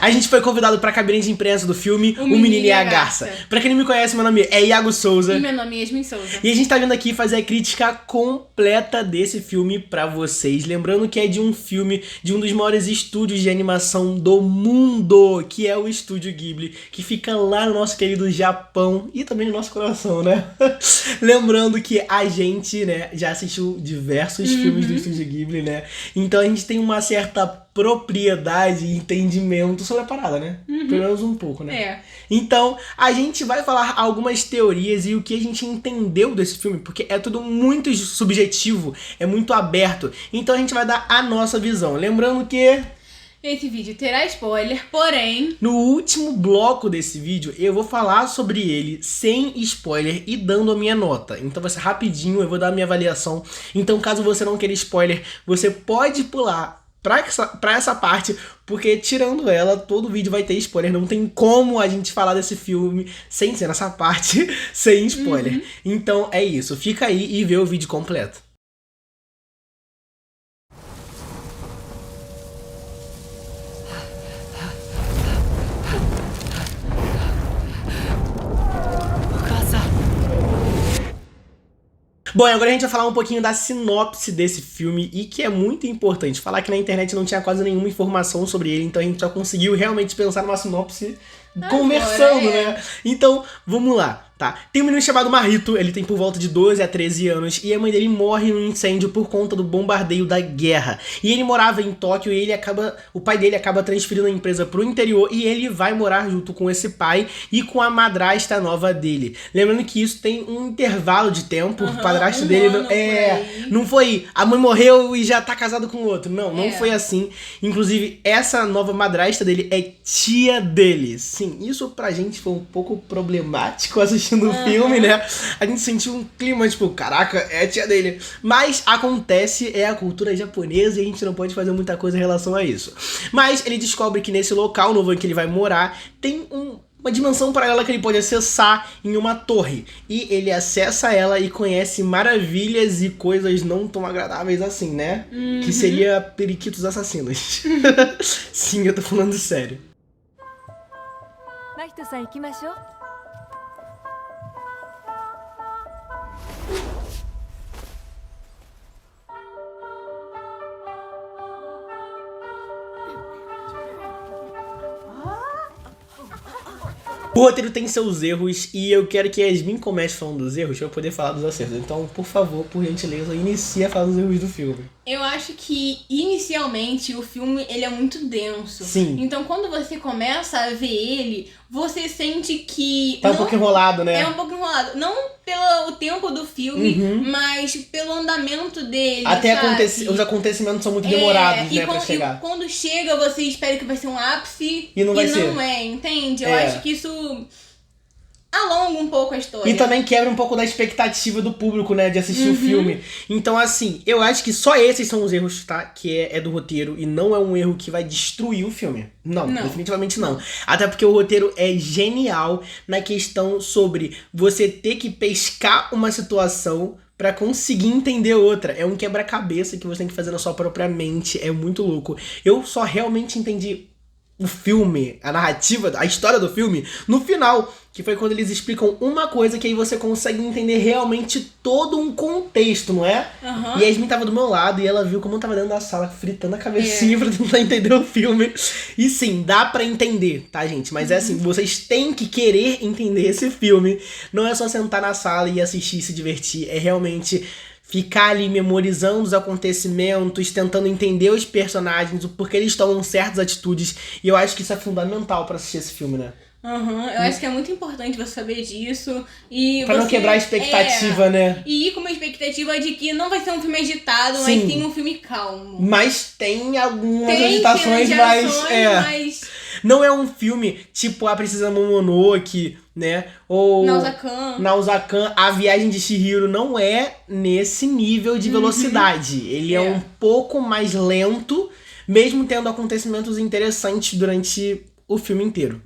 A gente foi convidado pra cabine de imprensa do filme O Menino e a Garça. Pra quem não me conhece, meu nome é Iago Souza. E meu nome é Yasmin Souza. E a gente tá vindo aqui fazer a crítica completa desse filme pra vocês. Lembrando que é de um filme de um dos maiores estúdios de animação do mundo, que é o Estúdio Ghibli, que fica lá no nosso querido Japão e também no nosso coração, né? Lembrando que a gente, né, já assistiu diversos filmes do Estúdio Ghibli, né? Então a gente tem uma certa propriedade e entendimento sobre a parada, né? Pelo menos um pouco, né? É. Então, a gente vai falar algumas teorias e o que a gente entendeu desse filme, porque é tudo muito subjetivo, é muito aberto. Então a gente vai dar a nossa visão. Lembrando que Esse vídeo terá spoiler, porém... no último bloco desse vídeo eu vou falar sobre ele sem spoiler e dando a minha nota. Então vai ser rapidinho, eu vou dar a minha avaliação. Então caso você não queira spoiler, você pode pular pra essa parte, porque tirando ela, todo vídeo vai ter spoiler. Não tem como a gente falar desse filme sem ser nessa parte, sem spoiler. Então é isso, fica aí e vê o vídeo completo. Bom, agora a gente vai falar um pouquinho da sinopse desse filme e que é muito importante. Falar que na internet não tinha quase nenhuma informação sobre ele, então a gente já conseguiu realmente pensar numa sinopse conversando, né? Então, vamos lá, tá? Tem um menino chamado Marito, ele tem por volta de 12 a 13 anos e a mãe dele morre num incêndio por conta do bombardeio da guerra. E ele morava em Tóquio e o pai dele acaba transferindo a empresa pro interior e ele vai morar junto com esse pai e com a madrasta nova dele. Lembrando que isso tem um intervalo de tempo, o padrasto dele não foi a mãe morreu e já tá casado com outro. Não foi assim. Inclusive, essa nova madrasta dele é tia dele. Sim, isso pra gente foi um pouco problemático assistindo o filme, né? A gente sentiu um clima, tipo, caraca, é a tia dele. Mas acontece, é a cultura japonesa e a gente não pode fazer muita coisa em relação a isso. Mas ele descobre que nesse local novo em que ele vai morar, tem uma dimensão paralela que ele pode acessar em uma torre. E ele acessa ela e conhece maravilhas e coisas não tão agradáveis assim, né? Que seria periquitos assassinos. Sim, eu tô falando sério. マヒトさん行きましょう。 O roteiro tem seus erros e eu quero que a Yasmin comece falando dos erros pra eu poder falar dos acertos. Então, por favor, por gentileza, inicie a falar dos erros do filme. Eu acho que, inicialmente, o filme ele é muito denso. Sim. Então, quando você começa a ver ele, você sente que... Tá um pouco enrolado, né? É um pouco enrolado. Não pelo tempo do filme, mas pelo andamento dele, Até sabe? os acontecimentos são muito demorados, né, pra chegar. E quando chega, você espera que vai ser um ápice E não vai ser. não é, entende? Eu acho que isso alonga um pouco a história. E também quebra um pouco da expectativa do público, né, de assistir o filme. Então, assim, eu acho que só esses são os erros, tá? Que é do roteiro e não é um erro que vai destruir o filme. Não, definitivamente não. Até porque o roteiro é genial na questão sobre você ter que pescar uma situação pra conseguir entender outra. É um quebra-cabeça que você tem que fazer na sua própria mente. É muito louco. Eu só realmente entendi o filme, a narrativa, a história do filme, no final, que foi quando eles explicam uma coisa que aí você consegue entender realmente todo um contexto, não é? E a Yasmin tava do meu lado e ela viu como eu tava dentro da sala fritando a cabecinha pra tentar entender o filme. E sim, dá pra entender, tá, gente? Mas é assim, vocês têm que querer entender esse filme. Não é só sentar na sala e assistir e se divertir, é realmente ficar ali memorizando os acontecimentos, tentando entender os personagens, o porquê eles tomam certas atitudes. E eu acho que isso é fundamental pra assistir esse filme, né? Eu acho que é muito importante você saber disso. E pra não quebrar a expectativa, né? E ir com uma expectativa de que não vai ser um filme agitado, Sim. mas sim um filme calmo. Mas tem algumas Tem agitações, mas não é um filme tipo A Princesa Mononoke, né? Ou Nausicaa. A Viagem de Chihiro não é nesse nível de velocidade. Ele é um pouco mais lento, mesmo tendo acontecimentos interessantes durante o filme inteiro.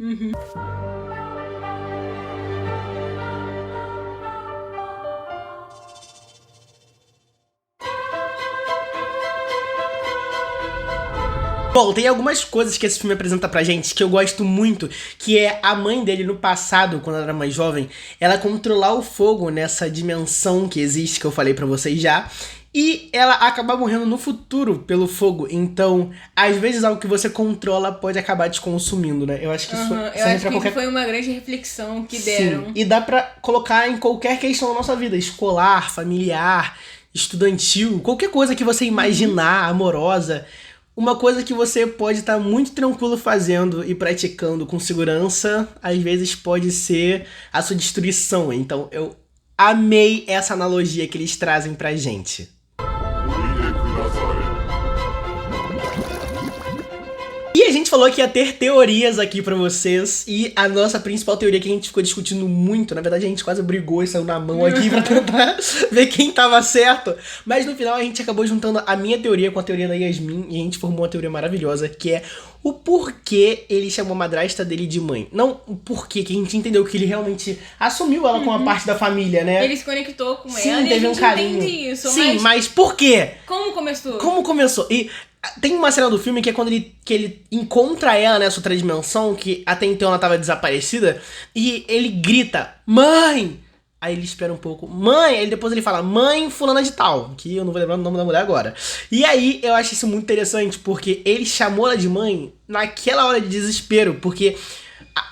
Bom, tem algumas coisas que esse filme apresenta pra gente que eu gosto muito, que é a mãe dele no passado, quando ela era mais jovem, ela controlar o fogo nessa dimensão que existe, que eu falei pra vocês já, e ela acabar morrendo no futuro pelo fogo. Então, às vezes algo que você controla pode acabar te consumindo, né? Eu acho que isso eu acho que foi uma grande reflexão que deram. Sim, e dá pra colocar em qualquer questão da nossa vida, escolar, familiar, estudantil, qualquer coisa que você imaginar, amorosa. Uma coisa que você pode estar muito tranquilo fazendo e praticando com segurança, às vezes pode ser a sua destruição. Então eu amei essa analogia que eles trazem pra gente. E a gente falou que ia ter teorias aqui pra vocês, e a nossa principal teoria que a gente ficou discutindo muito, na verdade a gente quase brigou e saiu na mão aqui pra tentar ver quem tava certo, mas no final a gente acabou juntando a minha teoria com a teoria da Yasmin, e a gente formou uma teoria maravilhosa, que é o porquê ele chamou a madrasta dele de mãe. Não o porquê, que a gente entendeu que ele realmente assumiu ela como uma parte da família, né? Ele se conectou com Sim, ela e a teve gente um carinho. entende isso. Sim, mas por quê? Como começou? Como começou? E tem uma cena do filme que é quando ele encontra ela nessa outra dimensão, que até então ela tava desaparecida, e ele grita, mãe! Aí ele espera um pouco, mãe! Aí depois ele fala, mãe fulana de tal, que eu não vou lembrar o nome da mulher agora. E aí eu acho isso muito interessante, porque ele chamou ela de mãe naquela hora de desespero, porque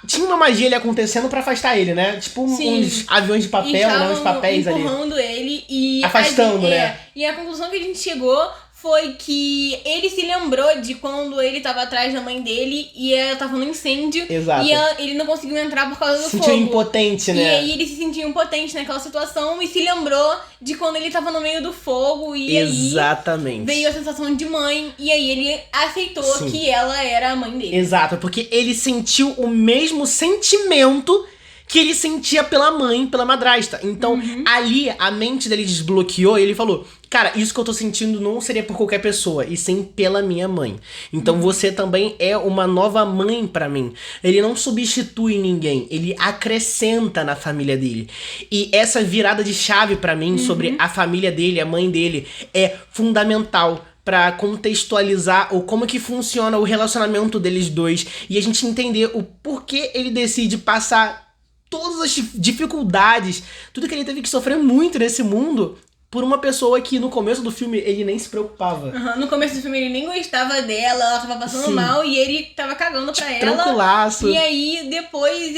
tinha uma magia ali acontecendo pra afastar ele, né? Tipo uns aviões de papel, né? Uns papéis ali. Empurrando ele e... afastando, né? E a conclusão que a gente chegou foi que ele se lembrou de quando ele tava atrás da mãe dele e ela tava no incêndio. Exato. E ele não conseguiu entrar por causa do fogo. Se sentiu impotente, né? E aí ele se sentiu impotente naquela situação e se lembrou de quando ele tava no meio do fogo. E exatamente. Aí veio a sensação de mãe. E aí ele aceitou Sim. que ela era a mãe dele. Exato, porque ele sentiu o mesmo sentimento que ele sentia pela mãe, pela madrasta. Então, ali, a mente dele desbloqueou e ele falou, cara, isso que eu tô sentindo não seria por qualquer pessoa, e sim pela minha mãe. Então, você também é uma nova mãe pra mim. Ele não substitui ninguém, ele acrescenta na família dele. E essa virada de chave pra mim sobre a família dele, a mãe dele, é fundamental pra contextualizar o como que funciona o relacionamento deles dois e a gente entender o porquê ele decide passar todas as dificuldades, tudo que ele teve que sofrer muito nesse mundo por uma pessoa que no começo do filme ele nem se preocupava. No começo do filme ele nem gostava dela, ela tava passando mal e ele tava cagando pra ela. Tranquilaço. E aí depois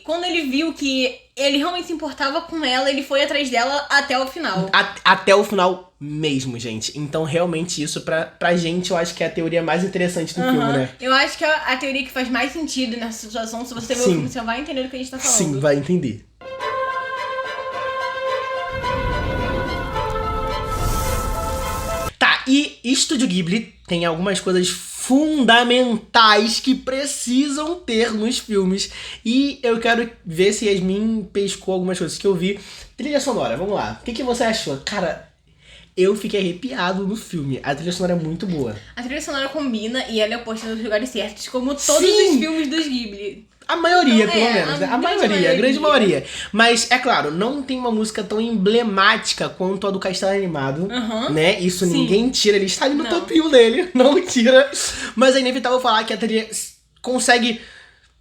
quando ele viu que ele realmente se importava com ela, ele foi atrás dela até o final. Até o final mesmo, gente. Então realmente isso pra gente eu acho que é a teoria mais interessante do filme, né? Eu acho que é a teoria que faz mais sentido nessa situação. Se você ver o filme, você vai entender do que a gente tá falando. Sim, vai entender. E Estúdio Ghibli tem algumas coisas fundamentais que precisam ter nos filmes. E eu quero ver se Yasmin pescou algumas coisas que eu vi. Trilha sonora, vamos lá. O que você achou? Cara, eu fiquei arrepiado no filme. A trilha sonora é muito boa. A trilha sonora combina e ela é posta nos lugares certos, como todos os filmes dos Ghibli. A maioria, então, pelo menos, né? A grande maioria. Mas, é claro, não tem uma música tão emblemática quanto a do Castelo Animado, né? Isso ninguém tira, ele está ali no topinho dele, não tira. Mas é inevitável falar que a trilha consegue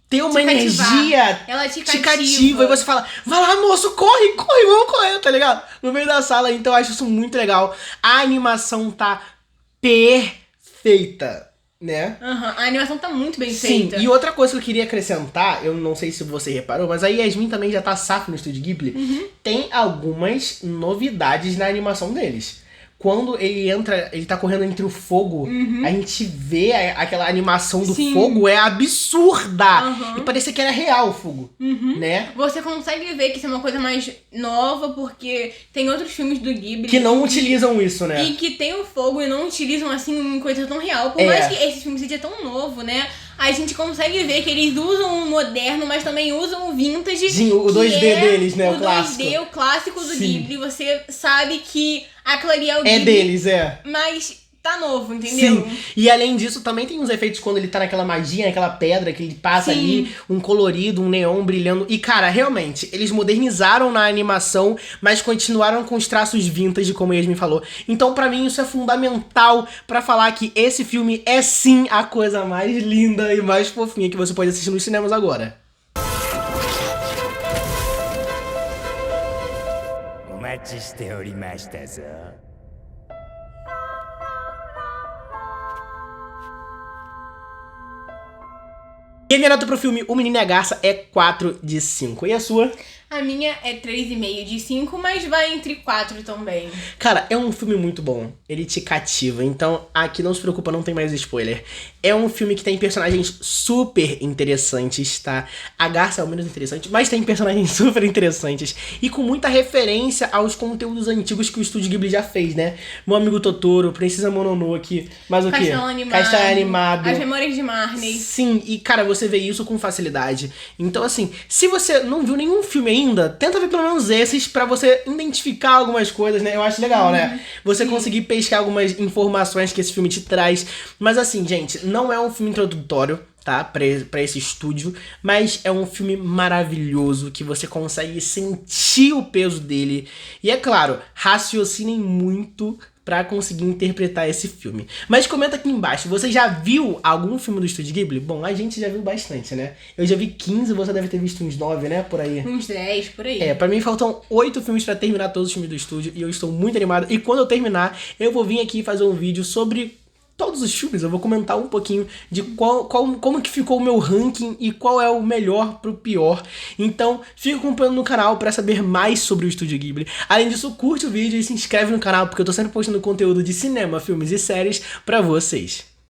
ter uma energia, ela te cativa. E você fala, vai lá, moço, corre, vamos correr, tá ligado? No meio da sala, então eu acho isso muito legal. A animação tá perfeita, né? A animação tá muito bem feita. Sim, e outra coisa que eu queria acrescentar, eu não sei se você reparou, mas a Yasmin também já tá safra no Estúdio Ghibli, tem algumas novidades na animação deles. Quando ele entra, ele tá correndo entre o fogo, a gente vê aquela animação do fogo, é absurda! E parecia que era real o fogo, né? Você consegue ver que isso é uma coisa mais nova, porque tem outros filmes do Ghibli que não utilizam isso, né? E que tem o fogo e não utilizam, assim, uma coisa tão real. Por mais que esse filme seja tão novo, né? A gente consegue ver que eles usam o moderno, mas também usam o vintage. Sim, o 2D deles, né? O clássico. 2D, o clássico do Ghibli. Você sabe que aquilo ali é o Ghibli. É deles, Mas tá novo, entendeu? Sim, e além disso também tem uns efeitos quando ele tá naquela magia, naquela pedra que ele passa ali, um colorido, um neon brilhando. E cara, realmente, eles modernizaram na animação, mas continuaram com os traços vintage, como a Yasmin falou. Então pra mim isso é fundamental pra falar que esse filme é sim a coisa mais linda e mais fofinha que você pode assistir nos cinemas agora. E a minha nota pro filme O Menino e a Garça é 4 de 5. E a sua? A minha é 3,5 de 5, mas vai entre 4 também. Cara, é um filme muito bom. Ele te cativa. Então, aqui não se preocupa, não tem mais spoiler. É um filme que tem personagens super interessantes, tá? A Garça é o menos interessante, mas tem personagens super interessantes. E com muita referência aos conteúdos antigos que o Estúdio Ghibli já fez, né? Meu Amigo Totoro, Princesa Mononoke, mais o quê? Castelo Animado. As Memórias de Marnie. Sim, e cara, você vê isso com facilidade. Então, assim, se você não viu nenhum filme ainda, tenta ver pelo menos esses pra você identificar algumas coisas, né? Eu acho legal, né? Você conseguir pescar algumas informações que esse filme te traz. Mas assim, gente, não é um filme introdutório, tá? Pra esse estúdio, mas é um filme maravilhoso que você consegue sentir o peso dele. E é claro, raciocinem muito pra conseguir interpretar esse filme. Mas comenta aqui embaixo, você já viu algum filme do Estúdio Ghibli? Bom, a gente já viu bastante, né? Eu já vi 15, você deve ter visto uns 9, né? Por aí. Uns 10, por aí. É, pra mim faltam 8 filmes pra terminar todos os filmes do estúdio e eu estou muito animado. E quando eu terminar, eu vou vir aqui fazer um vídeo sobre todos os filmes. Eu vou comentar um pouquinho de como que ficou o meu ranking e qual é o melhor pro pior. Então, fica acompanhando no canal pra saber mais sobre o Estúdio Ghibli. Além disso, curte o vídeo e se inscreve no canal, porque eu tô sempre postando conteúdo de cinema, filmes e séries pra vocês.